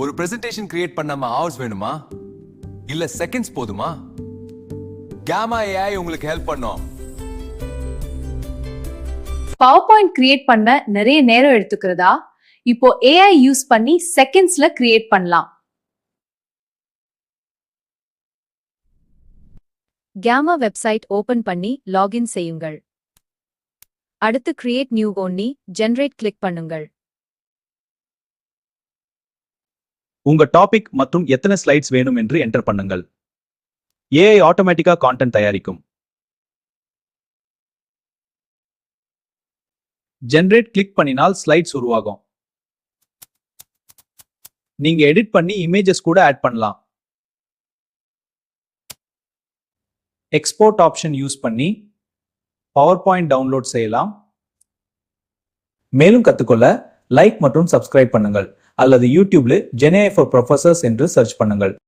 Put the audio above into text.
ஒரு presentation create பண்ணாம hours வேணுமா இல்ல செகண்ட்ஸ் போதுமா? Gamma AI உங்களுக்கு ஹெல்ப் பண்ணும். PowerPoint கிரியேட் பண்ண நிறைய நேரம் எடுத்துக்கிறதா? இப்போ AI யூஸ் பண்ணி செகண்ட்ஸ்ல கிரியேட் பண்ணலாம். Gamma வெப்சைட் ஓபன் பண்ணி லாகின் செய்யுங்கள். அடுத்து create new only generate click பண்ணுங்கள். உங்க டாபிக் மற்றும் எத்தனை ஸ்லைட்ஸ் வேணும் என்று என்டர் பண்ணுங்கள். AI ஆட்டோமேட்டிக்கா கான்டென்ட் தயாரிக்கும். ஜெனரேட் கிளிக் பண்ணினால் ஸ்லைட்ஸ் உருவாகும். நீங்க எடிட் பண்ணி இமேஜஸ் கூட ஆட் பண்ணலாம். எக்ஸ்போர்ட் ஆப்ஷன் யூஸ் பண்ணி PowerPoint டவுன்லோட் செய்யலாம். மேலும் கத்துக்கொள்ள லைக் மற்றும் சப்ஸ்கிரைப் பண்ணுங்கள் அல்லது யூடியூப்ல GenAI for Professors என்று சர்ச் பண்ணுங்கள்.